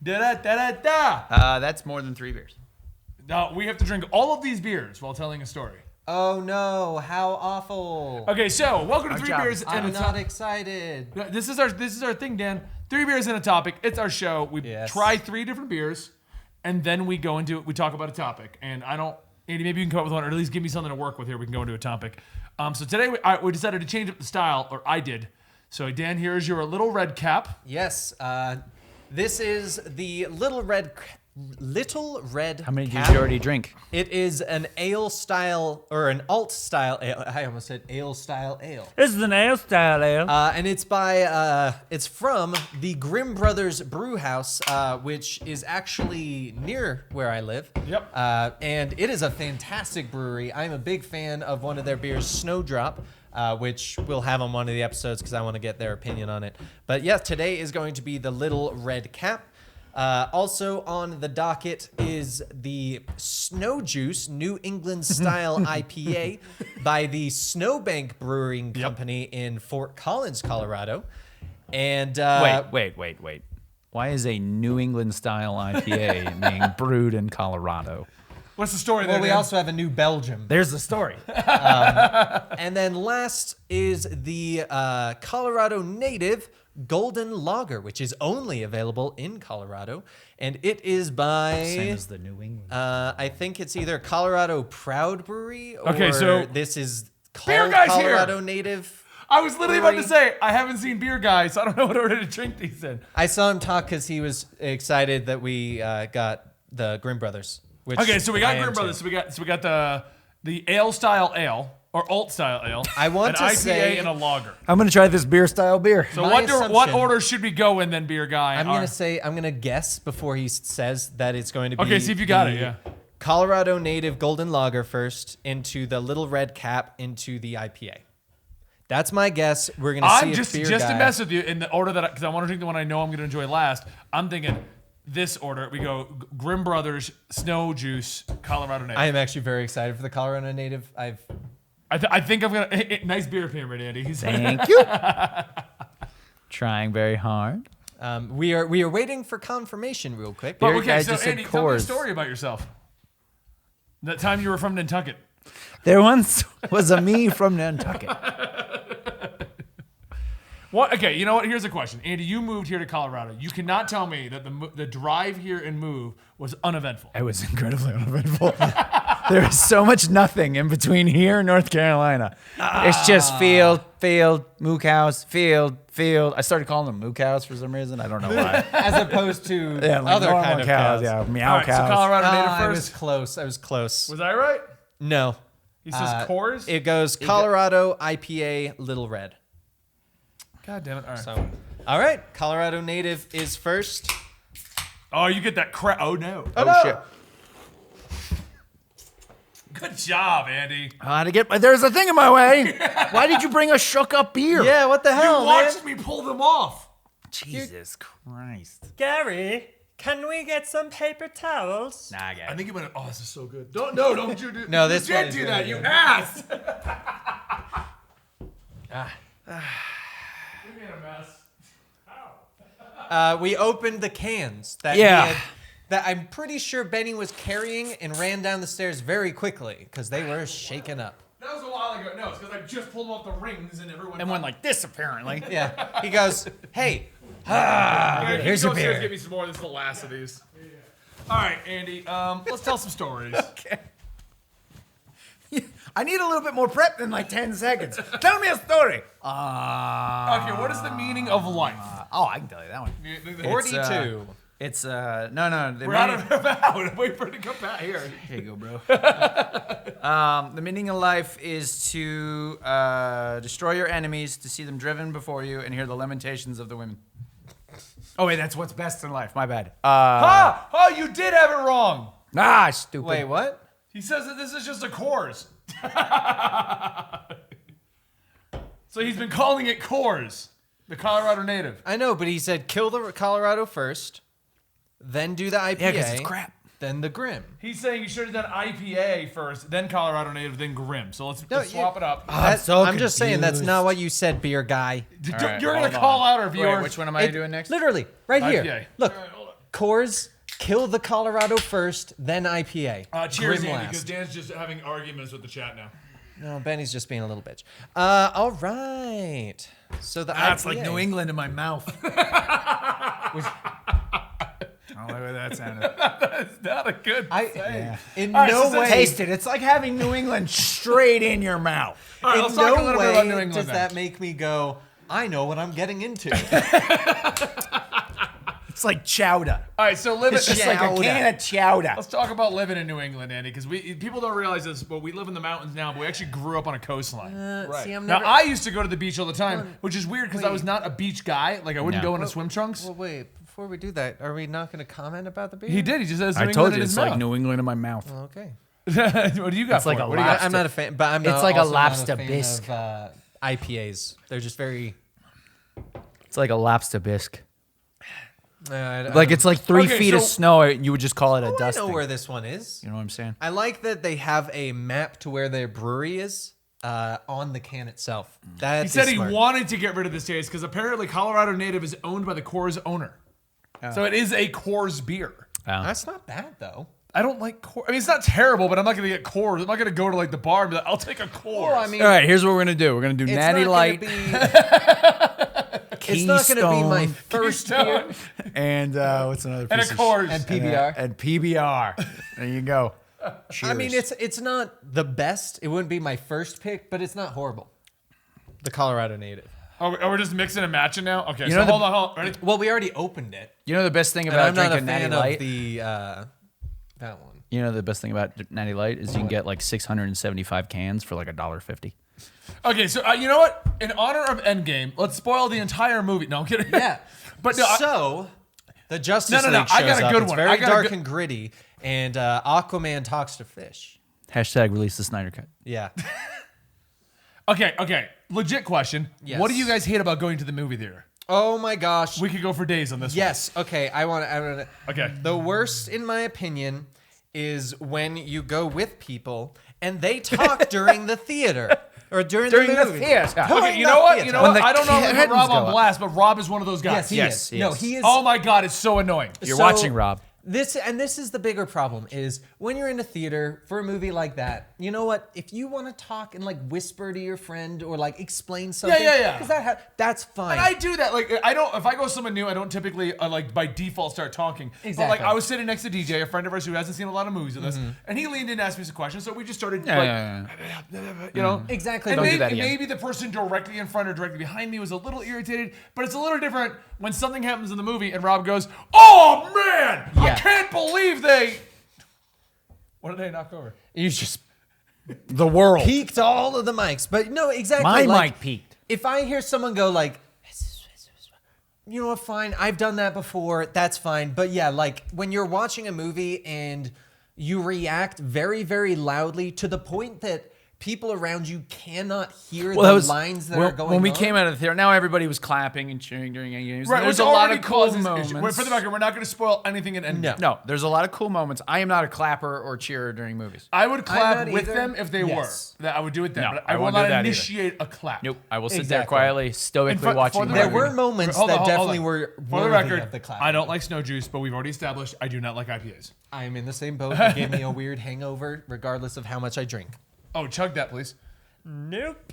Da-da-da-da-da. That's more than 3 beers. Now, we have to drink all of these beers while telling a story. Oh no, how awful. Okay, so welcome to Our 3 job beers is and I'm a not excited. This is our thing, Dan. 3 beers and a topic. It's our show. We try 3 different beers, and then we go into it. We talk about a topic. And Andy, maybe you can come up with one, or at least give me something to work with here. We can go into a topic. So today we decided to change up the style, or I did. So Dan, here is your little red cap. Yes, this is the Little Red How many Cap. did you already drink? It is an ale style, or an alt style ale. I almost said ale style ale. This is an ale style ale. And it's it's from the Grimm Brothers Brew House, which is actually near where I live. Yep. And it is a fantastic brewery. I'm a big fan of one of their beers, Snowdrop, which we'll have on one of the episodes because I want to get their opinion on it. But yes, today is going to be the Little Red Cap. Also on the docket is the Snow Juice New England Style IPA by the Snowbank Brewing Company in Fort Collins, Colorado. And Wait. Why is a New England style IPA being brewed in Colorado? What's the story there, well, we Dan? also have a New Belgium. There's the story. And then last is the Colorado Native Golden Lager, which is only available in Colorado, and it is by Same as the New England. I think it's either Colorado Proud Brewery or Okay, so this is Beer called Guy's Colorado here. Native. I was literally about to Brewery. say, I haven't seen Beer Guy, so I don't know what order to drink these in. I saw him talk because he was excited that we got the Grimm Brothers. Which Okay, so we got I am Grimm Brothers. too. So we got the ale style ale or alt style ale. I want an to IPA say- and a lager. I'm going to try this beer style beer. So My what assumption- order should we go in then, Beer Guy? I'm gonna guess before he says that it's going to be. Okay, see if you got the it, yeah. Colorado Native Golden Lager first, into the Little Red Cap, into the IPA. That's my guess. We're gonna see I'm if just Beer to Guy- mess with you in the order that because I want to drink the one I know I'm going to enjoy last. I'm thinking this order. We go Grimm Brothers, Snow Juice, Colorado Native. I am actually very excited for the Colorado Native. I think I'm gonna nice beer pyramid, Andy. He's Thank you. Trying very hard. We are waiting for confirmation real quick. But Beer okay, Guy so just said Andy, tell me a Coors. story about yourself. That time you were from Nantucket. There once was a me from Nantucket. What? Okay, you know what? Here's a question, Andy. You moved here to Colorado. You cannot tell me that the drive here and move was uneventful. It was incredibly uneventful. There is so much nothing in between here and North Carolina. It's just field, mook house, field. I started calling them mook house for some reason. I don't know why. As opposed to Yeah, like other normal kind of cows. Yeah, meow All right, cows. so Colorado Native I was first. close. I was close. Was I right? No. He says Coors. It goes Colorado IPA Little Red. God damn it! All right. So, all right. Colorado Native is first. Oh, you get that crap. Oh no. Oh shit. Good job, Andy. There's a thing in my way. Why did you bring a shook up beer? Yeah, what the hell, You man? watched me pull them off. Jesus Christ. Gary, can we get some paper towels? Nah, I got I it. think you went. Oh, this is so good. Don't you do? No, this you one did is do really that. You good. ass. You made a mess. We opened the cans that Yeah. he had, that I'm pretty sure Benny was carrying and ran down the stairs very quickly because they were shaken up. That was a while ago. No, it's because I just pulled them off the rings and everyone. And went like this, apparently. Yeah. He goes, "Hey, here's your beer." Give me some more. This is the last of these. All right, Andy. Let's tell some stories. Okay. I need a little bit more prep than like 10 seconds. Tell me a story. Okay, what is the meaning of life? I can tell you that one. 42." It's no. We're out of about. Wait for it to come back here. Here you go, bro. The meaning of life is to destroy your enemies, to see them driven before you, and hear the lamentations of the women. Oh wait, that's what's best in life. My bad. Oh, you did have it wrong. Stupid. Wait, what? He says that this is just a Coors. So he's been calling it Coors, the Colorado Native. I know, but he said kill the Colorado first, then do the IPA. Yeah, because it's crap. Then the Grimm. He's saying you should have done IPA first, then Colorado Native, then Grimm. So let's swap it up. I'm just saying that's not what you said, beer guy. You're going to call out our viewers. Wait, which one am I doing next? Literally, right here. IPA. Look. Coors, kill the Colorado first, then IPA. Cheers, Grim Andy, last. because Dan's just having arguments with the chat now. No, Benny's just being a little bitch. All right. So the That's IPA. like New England in my mouth. I don't like what that sounded. That's not a good In All right, no so way. Taste it. It's like having New England straight in your mouth. All right, In let's talk a no little bit about way New England does then. that make me go, I know what I'm getting into. It's like chowder. All right, so living. It's just like a Chowder. can of chowder. Let's talk about living in New England, Andy, because people don't realize this, but we live in the mountains now, but we actually grew up on a coastline. See, I'm Now, never. I used to go to the beach all the time, which is weird because I was not a beach guy. Like, I wouldn't go into swim trunks. Well, wait. Before we do that, are we not going to comment about the beer? He did. He just says New I England told in you his it's mouth. like New England in my mouth. Okay. What do you got It's for like it? a What do you got? I'm not a fan, but I'm not. It's like a also not lobster fan bisque. of IPAs. They're just very. It's like a lobster bisque. I Like it's like 3 Okay, feet of so- snow. You would just call it a I dusting. know where this one is. You know what I'm saying? I like that they have a map to where their brewery is on the can itself. That He said he smart. wanted to get rid of this taste because apparently Colorado Native is owned by the Coors owner. So it is a Coors beer. That's not bad though. I don't like Coors. I mean, it's not terrible, but I'm not going to get Coors. I'm not going to go to like the bar and be like, I'll take a Coors. Well, I mean, All right, here's what we're gonna do. We're gonna do it's Natty not Light, It's not going to be my Keystone, first beer. and what's another piece and a of Coors. And PBR. And PBR. There you go. Cheers. I mean, it's not the best. It wouldn't be my first pick, but it's not horrible. The Colorado Native. Oh, we're just mixing and matching now? Okay, You so know the- hold on. Ready? Well, we already opened it. You know the best thing And about I'm not a drinking Natty fan Light. of the that one. You know the best thing about Natty Light is you can get like 675 cans for like $1.50. Okay, so you know what? In honor of Endgame, let's spoil the entire movie. No, I'm kidding. Yeah. But no, So the Justice No, no, no, League I shows got a up. good It's one. I very got a dark good- and gritty, and Aquaman talks to fish. Hashtag release the Snyder Cut. Yeah. okay. Legit question. Yes. What do you guys hate about going to the movie theater? Oh my gosh. We could go for days on this Yes. Okay. I want to. Okay. The worst, in my opinion, is when you go with people and they talk during the theater or during the the movie. theater. one. Okay, During you the know what? theater. You know When what? the I don't know if I put curtains Rob go on up. blast, but Rob is one of those guys. Yes, he Yes, is. he No, is. he is. Oh my God, it's so annoying. You're So- watching, Rob. This is the bigger problem is when you're in a theater for a movie like that. You know what? If you want to talk and like whisper to your friend or like explain something, yeah. because that's fine. And I do that. Like, I don't. If I go somewhere new, I don't typically like by default start talking. But Exactly. like, I was sitting next to DJ, a friend of ours who hasn't seen a lot of movies with us, and he leaned in and asked me some questions. So we just started, you know, Exactly. And Don't do maybe, that again. maybe the person directly in front or directly behind me was a little irritated, but it's a little different when something happens in the movie and Rob goes, "Oh man, I Yeah. can't believe they." What did they knock over? You just The world. peaked all of the mics, but no, exactly. My like, mic peaked. If I hear someone go like, you know what, fine, I've done that before, that's fine. But yeah, like when you're watching a movie and you react very, very loudly to the point that people around you cannot hear Well, that the was lines that when, are going when we on. came out of the theater. Now everybody was clapping and cheering during games. Right, There's which a lot already of cool causes moments. issue. Wait, for the record, we're not going to spoil anything in Endgame. No. No, there's a lot of cool moments. I am not a clapper or cheerer during movies. I would clap not with either. them if they Yes. were. That I would do it then. No, but I I will won't do not that either. initiate a clap. Nope. I will sit there Exactly. quietly, stoically for watching. the There record- were moments Hold on, that hold on. definitely were For the worthy record, of the clap. I don't like snow juice, but we've already established I do not like IPAs. I'm in the same boat. It gave me a weird hangover, regardless of how much I drink. Oh, chug that, please. Nope.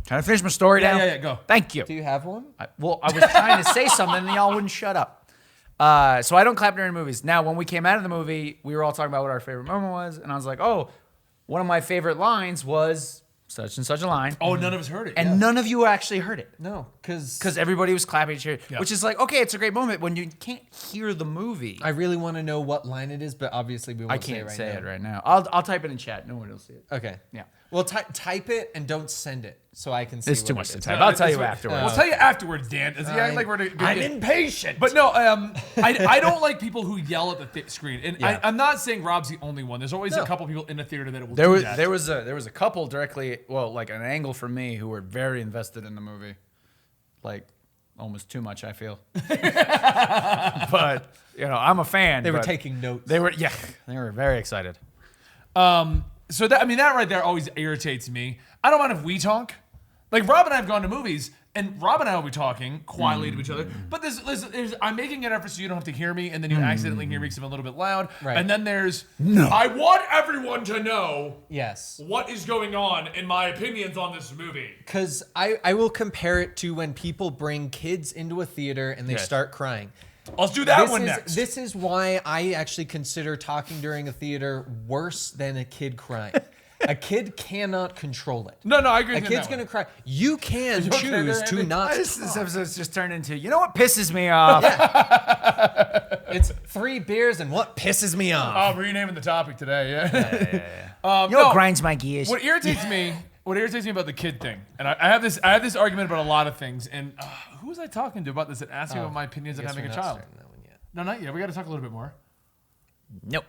Can I finish my story now? Yeah, go. Thank you. Do you have one? I was trying to say something and y'all wouldn't shut up. So I don't clap during movies. Now, when we came out of the movie, we were all talking about what our favorite moment was, and I was like, oh, one of my favorite lines was such and such a line. Oh, none of us heard it. And none of you actually heard it. No, Because everybody was clapping and cheering, Yeah. which is like, okay, it's a great moment when you can't hear the movie. I really want to know what line it is, but obviously we won't I can't say say it it right right now. I'll type it in chat. No one will see it. now. Okay. Yeah. Well, type it and don't send it so I can see. It's too what much it to is. type. I'll tell you It's- afterwards. We'll tell you afterwards, Dan. It's act like we're I'm impatient. But no, I don't like people who yell at the screen. And Yeah. I'm not saying Rob's the only one. There's always No. a couple people in the theater that will There do was that. there was a couple directly, well, like an angle from me who were very invested in the movie, like almost too much, I feel. But you know, I'm a fan. They were but taking notes. They were very excited. So that right there always irritates me. I don't mind if we talk. Like Rob and I have gone to movies And Rob and I will be talking quietly to each other. But I'm making an effort so you don't have to hear me, and then you accidentally hear me because I'm a little bit loud. Right. And then there's, I want everyone to know Yes. what is going on in my opinions on this movie. Because I will compare it to when people bring kids into a theater and they start crying. Let's do that one next. This is why I actually consider talking during a theater worse than a kid crying. A kid cannot control it. No, I agree A with kid's that going to cry. You can choose to not. This episode's just turned into, you know what pisses me off? It's 3 beers and what pisses me off. Oh, we're renaming the topic today, You know what grinds my gears? What irritates me about the kid thing, and I have this argument about a lot of things, and who was I talking to about this that asked me about my opinions on having a child? No, not yet. We got to talk a little bit more. Nope.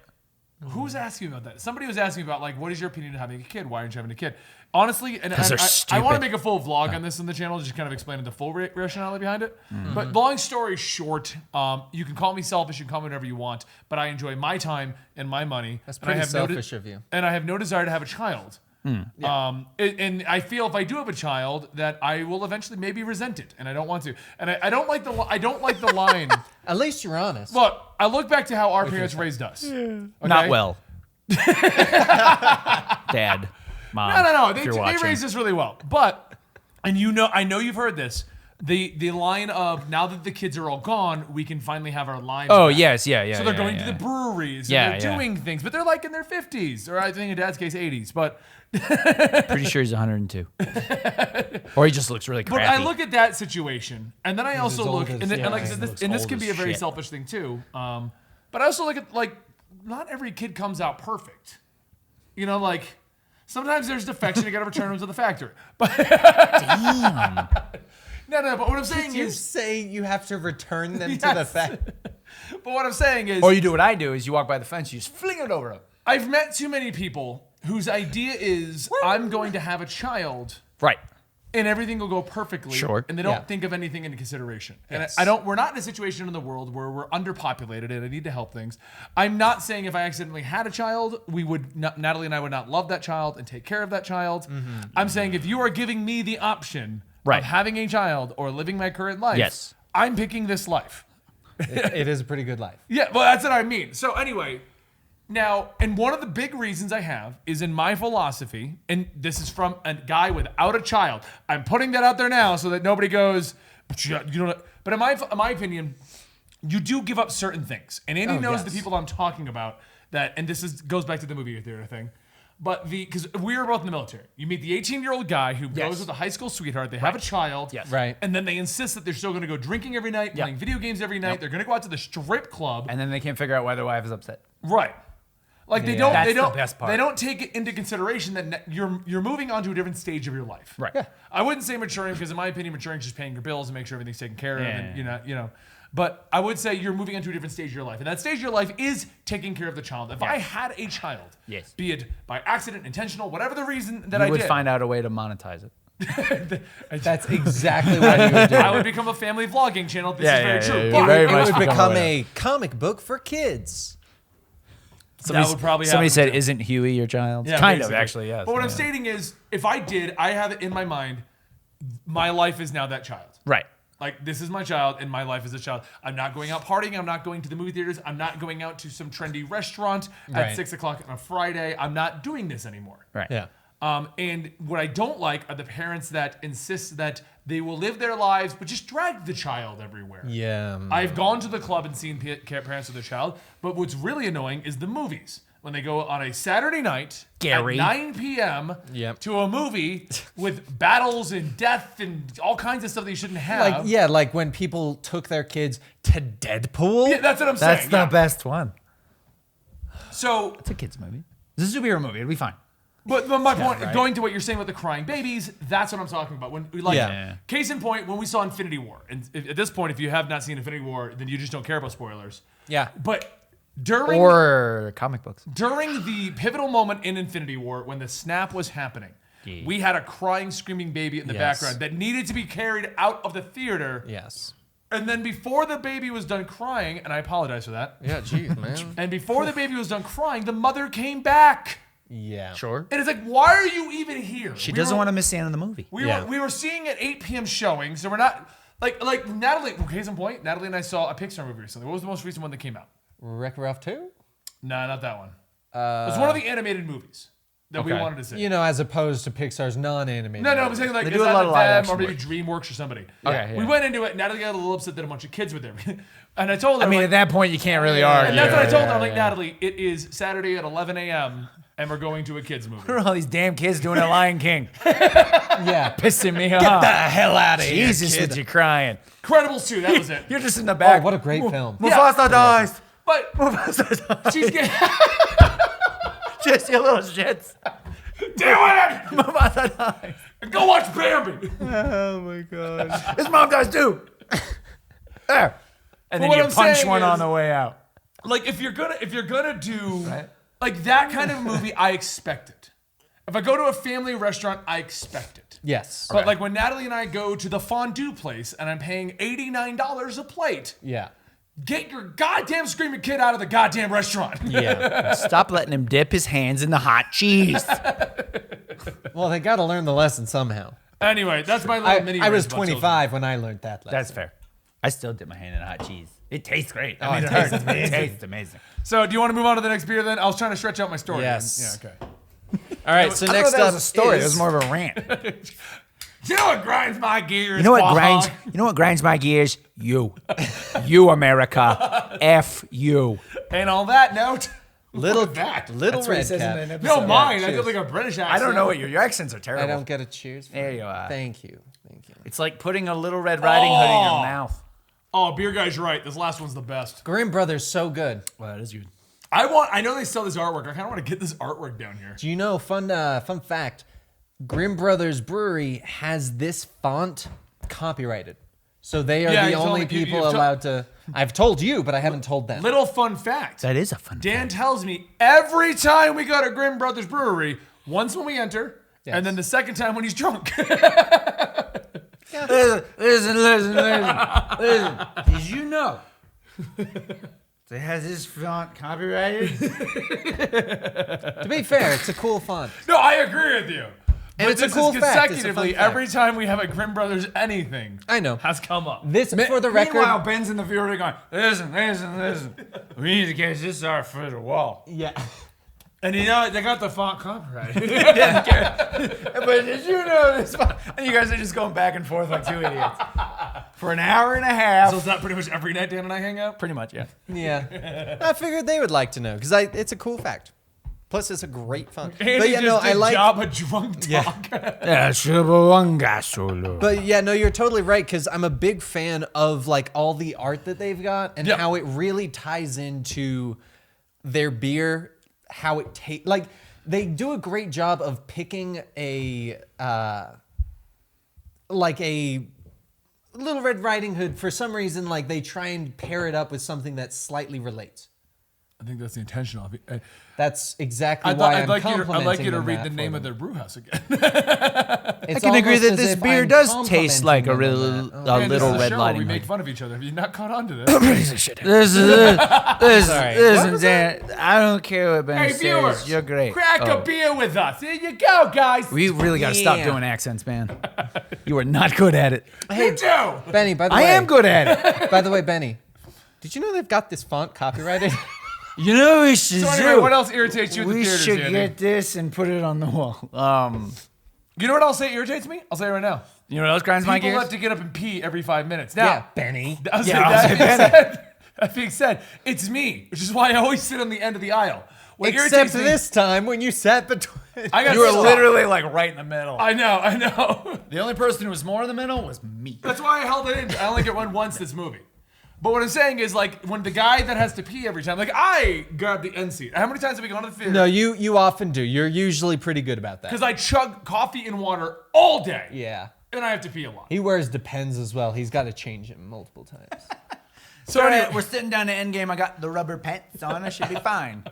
Who's asking about that? Somebody was asking about, like, what is your opinion of having a kid? Why aren't you having a kid? Honestly, and they're I want to stupid. make a full vlog on this on the channel, just kind of explaining the full rationale behind it. But long story short, you can call me selfish, you can call me whatever you want, but I enjoy my time and my money. That's and I pretty have selfish of you. And I have no desire to have a child. And I feel if I do have a child, that I will eventually maybe resent it, and I don't want to. And I don't like the line. At least you're honest. Look, I look back to how our parents raised us. Okay? Not well. Dad, Mom. No. if you're They watching. raised us really well. But, and I know you've heard this. The line of, now that the kids are all gone, we can finally have our lives Oh, back. yes, yeah. So they're going to the breweries, Yeah, and they're yeah. doing things, but they're like in their 50s, or I think in Dad's case, 80s. But Pretty sure he's 102. Or he just looks really But crappy. I look at that situation, and then I also old look, as- and, yeah, like I he said, looks this old can as be a very shit. selfish thing too. But I also look at, like, not every kid comes out perfect. You know, like, sometimes there's defection, you gotta return them to the factory. But Damn. no, but what I'm saying Did you is, say you have to return them to the Yes. fact? but what I'm saying is, Or you do what I do, is you walk by the fence, you just fling it over them. I've met too many people whose idea is, I'm going to have a child, Right. and everything will go perfectly. Sure. And they don't Yeah. think of anything into consideration. Yes. And we're not in a situation in the world where we're underpopulated and I need to help things. I'm not saying if I accidentally had a child, Natalie and I would not love that child and take care of that child. I'm saying if you are giving me the option Right. of having a child or living my current life, Yes. I'm picking this life. It is a pretty good life. Yeah, well, that's what I mean. So anyway, now, and one of the big reasons I have is in my philosophy, and this is from a guy without a child. I'm putting that out there now so that nobody goes, but you don't. But in my opinion, you do give up certain things, and Andy knows yes. the people I'm talking about. That, and goes back to the movie theater thing. But because we were both in the military, you meet the 18-year-old guy who goes with a high school sweetheart. They have a child, Yes. Right. and then they insist that they're still going to go drinking every night, playing video games every night. They're going to go out to the strip club. And then they can't figure out why their wife is upset. Right. Like they Yeah. don't, That's they the don't, best part. they don't take it into consideration that you're moving on to a different stage of your life. Right. Yeah. I wouldn't say maturing because in my opinion, maturing is just paying your bills and make sure everything's taken care of, Yeah. and you know. But I would say you're moving into a different stage of your life, and that stage of your life is taking care of the child. If I had a child, Yes. be it by accident, intentional, whatever the reason that You I would did, find out a way to monetize it. That's exactly what you would do. I would become a family vlogging channel. This Yeah, is very yeah, true. yeah, But yeah. Very It much would become become aware. a comic book for kids. that would probably Somebody happen said, too. "Isn't Huey your child?" Yeah, kind basically. of, actually, yes. But what I'm Yeah. stating is, if I did, I have it in my mind, my life is now that child. Right. Like, this is my child, and my life is a child. I'm not going out partying. I'm not going to the movie theaters. I'm not going out to some trendy restaurant at Right. 6 o'clock on a Friday. I'm not doing this anymore. Right. Yeah. And what I don't like are the parents that insist that they will live their lives, but just drag the child everywhere. Yeah. I've gone to the club and seen parents with their child, but what's really annoying is the movies. When they go on a Saturday night Gary. at 9 p.m. Yep. to a movie with battles and death and all kinds of stuff that you shouldn't have. Like when people took their kids to Deadpool. Yeah, that's what I'm That's saying. the yeah. best one. So, It's a kids movie. This is a superhero movie. It'll be fine. but my point, right. going to what you're saying about the crying babies, that's what I'm talking about. When we Yeah. case in point, when we saw Infinity War, and at this point, if you have not seen Infinity War, then you just don't care about spoilers. Yeah. But during Or comic books. during the pivotal moment in Infinity War, when the snap was happening, Yeah. we had a crying, screaming baby in the Yes. background that needed to be carried out of the theater. Yes. And then before the baby was done crying, and I apologize for that, Yeah, jeez, man. and before the baby was done crying, the mother came back. Yeah. Sure. And it's like, why are you even here? She doesn't want to miss Anna the movie. We were seeing at 8 p.m. showing, so we're not like Natalie. Case in point, Natalie and I saw a Pixar movie recently. What was the most recent one that came out? Wreck-It Ralph 2? No, not that one. It was one of the animated movies that we wanted to see. You know, as opposed to Pixar's non-animated. No, I'm saying like They is do a that lot of live them action or maybe work. DreamWorks or somebody. Okay, We yeah. went into it. Natalie got a little upset that a bunch of kids were there, and I told her. I mean, like, at that point, you can't really argue. and that's what I told her. I'm like, Natalie, it is Saturday at 11 a.m. and we're going to a kids movie. All these damn kids doing a Lion King. Yeah. Pissing me off. Get the hell out of here, Jesus, kid. with you crying. Incredibles 2, that was it. You're just in the Oh, back. what a great film. Mufasa dies. But Mufasa dies. she's getting. Just your little shits. Do it! Mufasa dies. Go watch Bambi. Oh my god. His mom dies too. There. And then what you I'm punch saying one on is- the way out. Like if you're gonna do Right. like that kind of movie, I expect it. If I go to a family restaurant, I expect it. Yes. But like when Natalie and I go to the fondue place and I'm paying $89 a plate, Yeah. get your goddamn screaming kid out of the goddamn restaurant. Yeah. Stop letting him dip his hands in the hot cheese. Well, they got to learn the lesson somehow. Anyway, that's my little mini. I was rant about 25 when I learned that lesson. That's fair. I still dip my hand in hot cheese. It tastes great. Oh, it tastes It amazing. tastes amazing. children. So, do you want to move on to the next beer then? I was trying to stretch out my story. Yes. Yeah. Okay. All right, so I don't know next if that up was a story. is... It was more of a rant. You know what grinds my gears? You know what Quahog? grinds? You know what grinds my gears? You, America, F you. And on that note, Little that. Little That's what it Red says in Cap. that episode. no, mine. I cheers. feel like a British accent. I don't know what your accents are terrible. I don't get a cheers. for There it. you are. Thank you. Thank you. It's like putting a Little Red Riding Hood in your Oh. mouth. Oh, beer guy's right. This last one's the best. Grimm Brothers, so good. Well, that is good. I know they sell this artwork. I kind of want to get this artwork down here. Do you know, fun fact, Grimm Brothers Brewery has this font copyrighted. So they are Yeah, the you told only me- people you've allowed to... I've told you, but I haven't told them. Little fun fact. That is a fun. Dan tells me every time we go to Grimm Brothers Brewery, once when we enter, Yes. and then the second time when he's drunk. Listen. Did you know it has this font copyrighted? To be fair, it's a cool font. No, I agree with you. And But it's a this cool is fact. It's a consecutively fun fact. every time we have a Grimm Brothers anything I know. has come up. This, for the record... Meanwhile, Ben's in the field going, listen. We need to get this art for the wall. Yeah. And you know, they got the font copyrighted. But did you know this? And you guys are just going back and forth like two idiots for an hour and a half. So is that pretty much every night Dan and I hang out? Pretty much, yeah. Yeah. I figured they would like to know, because it's a cool fact. Plus, it's a great font. Andy But yeah, just no, did I like... Jabba drunk talk. But yeah, no, you're totally right, because I'm a big fan of like all the art that they've got and Yep. how it really ties into their beer, how it tastes. Like, they do a great job of picking a Little Red Riding Hood. For some reason, like, they try and pair it up with something that slightly relates. I think that's the intentional. That's exactly why I'm I'd like complimenting you to them read that the for name of them. their brew house again. It's I can agree almost that as this if beer I'm does taste complimenting like a them on real, that. Oh. a Man, Little this is a Red show where Riding we Hood. make fun of each other. Have you not caught on to this? Listen, Dan. I don't care what Ben Hey, says. viewers, You're great. Crack a beer with us. There you go, guys. We really got to stop Yeah. doing accents, man. You are not good at it. You too. Benny, by the I way, am good at it. By the way, Benny, did you know they've got this font copyrighted? You know what we should So anyway, what else irritates you in the We theaters, should Andy? get this and put it on the wall. You know what else irritates me? I'll say it right now. You know what else grinds my People gears? have to get up and pee every 5 minutes. Now, Yeah, Benny. I'll say Yeah, I'll that, say being said, that being said, it's me, which is why I always sit on the end of the aisle. What Except irritates me- this time when you sat between. I got You were stopped. literally like right in the middle. I know. The only person who was more in the middle was me. That's why I held it in. I only get one once this movie. But what I'm saying is, like, when the guy that has to pee every time, like, I grab the end seat. How many times have we gone to the theater? No, you often do. You're usually pretty good about that. Because I chug coffee and water all day. Yeah. And I have to pee a lot. He wears Depends as well. He's got to change him multiple times. So anyway, we're sitting down to Endgame. I got the rubber pants on. I should be fine.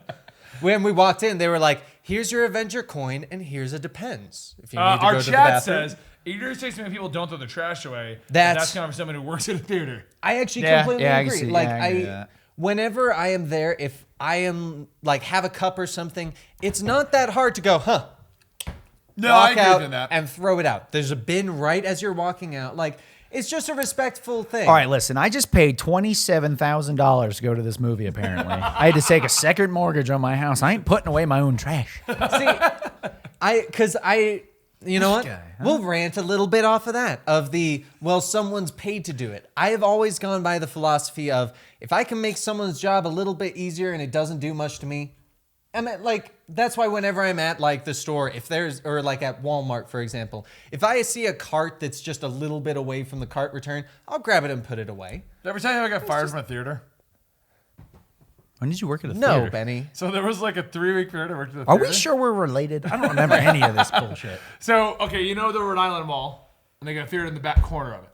When we walked in, they were like, "Here's your Avenger coin, and here's a Depends." If you need to our go to the chat bathroom. says, it irritates me when people don't throw their trash away. That's- That's kind of someone who works at a theater. I actually Yeah, completely yeah, I can agree. see- Like yeah, I can do that. whenever I am there, if I am like have a cup or something, it's not that hard to go, No, I walk agree out with that. and throw it out. There's a bin right as you're walking out. Like, it's just a respectful thing. All right, listen. I just paid $27,000 to go to this movie. Apparently, I had to take a second mortgage on my house. I ain't putting away my own trash. See, you know what? guy, huh? We'll rant a little bit off of that. Someone's paid to do it. I have always gone by the philosophy of, if I can make someone's job a little bit easier and it doesn't do much to me, that's why whenever I'm at like the store, or like at Walmart, for example, if I see a cart that's just a little bit away from the cart return, I'll grab it and put it away. Did I ever tell you I got fired from a theater? When did you work at a No, theater? Benny. So there was like a 3-week period I worked at a Are theater. we sure we're related? I don't remember any of this bullshit. So, okay, you know the Rhode Island Mall? And they got a theater in the back corner of it.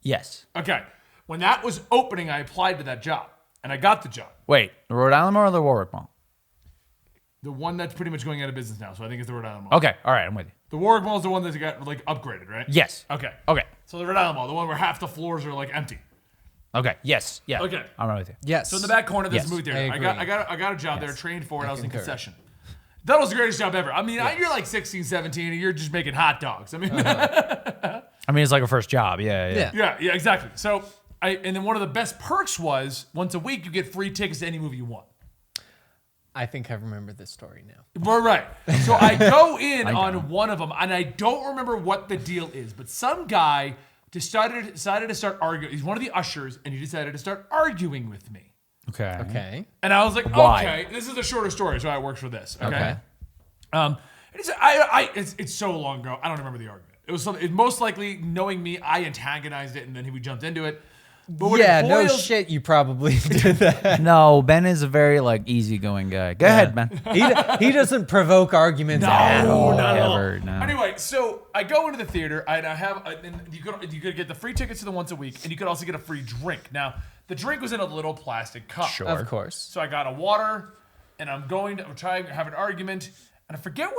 Yes. Okay. When that was opening, I applied to that job. And I got the job. Wait, the Rhode Island Mall or the Warwick Mall? The one that's pretty much going out of business now. So I think it's the Rhode Island Mall. Okay, all right, I'm with you. The Warwick Mall is the one that got like upgraded, right? Yes. Okay. Okay. So the Rhode Island Mall, the one where half the floors are like empty. Okay. Yes. Yeah. Okay. I'm right with you. Yes. So in the back corner, there's Yes, a movie theater. I agree. I got a job there, trained for it. I was in concur. concession. That was the greatest job ever. I mean, you're like 16, 17, and you're just making hot dogs. I mean, I mean, it's like a first job. Yeah. yeah, exactly. So and then one of the best perks was once a week you get free tickets to any movie you want. I think I remember this story now. We're right. So I go in on one of them, and I don't remember what the deal is, but some guy decided to start arguing. He's one of the ushers, and he decided to start arguing with me. Okay. Okay. And I was like, Why? okay, this is a shorter story, so I worked for this. Okay. Okay. And it's so long ago. I don't remember the argument. It was something. It most likely, knowing me, I antagonized it, and then we jumped into it. But when Yeah, it no boils- shit, you probably did that. No, Ben is a very like easygoing guy. Go ahead, Ben. He doesn't provoke arguments at all. not at all. Ever, no. Anyway, so I go into the theater and I have, and you could get the free tickets to the once a week, and you could also get a free drink. Now, the drink was in a little plastic cup. Sure. Of course. So I got a water, and I'm trying to have an argument, and I forget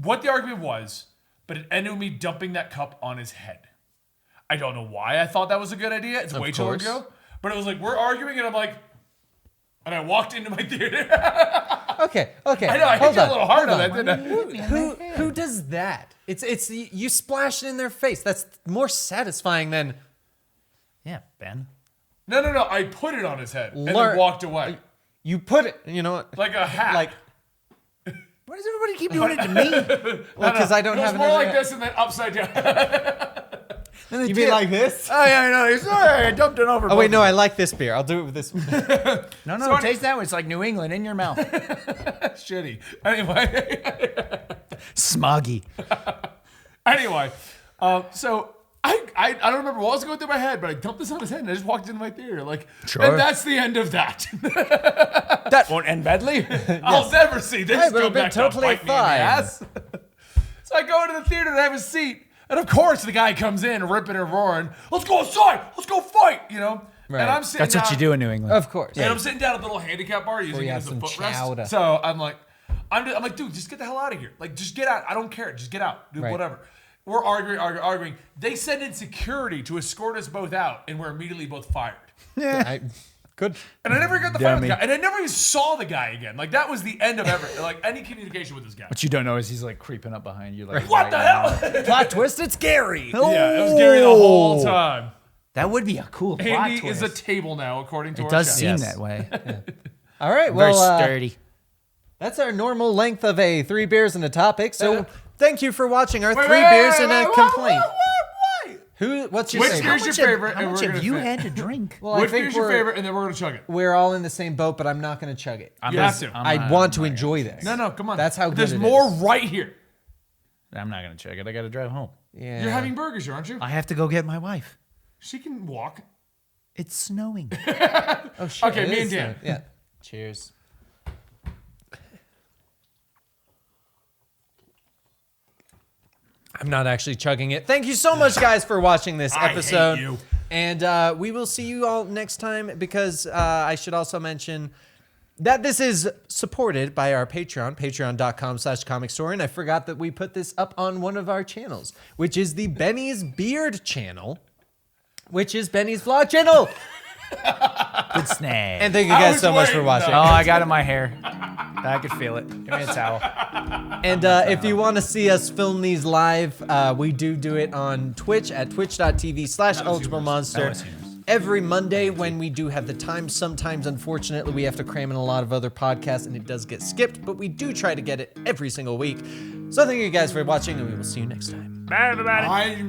what the argument was, but it ended with me dumping that cup on his head. I don't know why I thought that was a good idea. It's way too long course. ago. But it was like, we're arguing, and I'm like, and I walked into my theater. Okay. I know, I hit Hold you on, a little hard hold on that, didn't I? Who does that? It's you splash it in their face. That's more satisfying than Yeah, Ben. No. I put it on his head and Learn- then walked away. you put it. You know what? Like a hat. Like, Why does everybody keep doing it to me? well, because I don't it was have more another. like this and then upside down. You mean like this? Oh yeah, I know. Sorry, I dumped it over. Oh wait, no, I like this beer. I'll do it with this one. No, taste that one. It's like New England in your mouth. Shitty. Anyway. Smoggy. Anyway. So I don't remember what was going through my head, but I dumped this on his head and I just walked into my theater. Like, Sure. And that's the end of that. That won't end badly. I'll never see this Hey, but go it'll be back totally to bite me in the fine. ass. So I go into the theater and I have a seat. And of course, the guy comes in ripping and roaring. Let's go outside. Let's go fight. You know. Right. And I'm sitting. That's what down, you do in New England. Of course. And I'm sitting down at the little handicap bar using you it have as a some footrest. chowder. So I'm like, dude, just get the hell out of here. Like, just get out. I don't care. Just get out. Do Right. whatever. We're arguing. They send in security to escort us both out, and we're immediately both fired. Good. And I never got the fight with the Dummy. guy, and I never even saw the guy again. Like, that was the end of any communication with this guy. What you don't know is he's like creeping up behind you. Like, What the hell? Plot twist. It's Gary. Yeah, it was Gary the whole time. That would be a cool plot Andy twist. is a table now, according to It our does chat. seem Yes. that way. All right. Very Well, sturdy. that's our normal length of a 3 beers and a topic. So thank you for watching our Wait, 3 wait, beers wait, and a wait, complaint. wait. What's your Which favorite? beer's your favorite? How and much we're have gonna you say- had to drink? Well, I Which think beer's your favorite? And then we're gonna chug it. we're all in the same boat, but I'm not going to chug it. You have to. I want to enjoy this. No, come on. That's how good There's it more is. right here. I'm not gonna check it. I gotta drive home. Yeah. You're having burgers here, aren't you? I have to go get my wife. She can walk. It's snowing. Oh shit. Okay, it me is and Dan. Yeah. Cheers. I'm not actually chugging it. Thank you so much, guys, for watching this I hate episode. you. And we will see you all next time because I should also mention that this is supported by our Patreon, patreon.com/comicstory. And I forgot that we put this up on one of our channels, which is the Benny's Beard channel, which is Benny's vlog channel. Good snag. And thank you I guys was so much for waiting, watching. Oh, I got it in my hair. I could feel it. Give me a towel. And if you want to see us film these live, we do it on Twitch at twitch.tv/Eligible every Monday when we do have the time. Sometimes, unfortunately, we have to cram in a lot of other podcasts and it does get skipped, but we do try to get it every single week. So thank you guys for watching and we will see you next time. Bye, everybody. I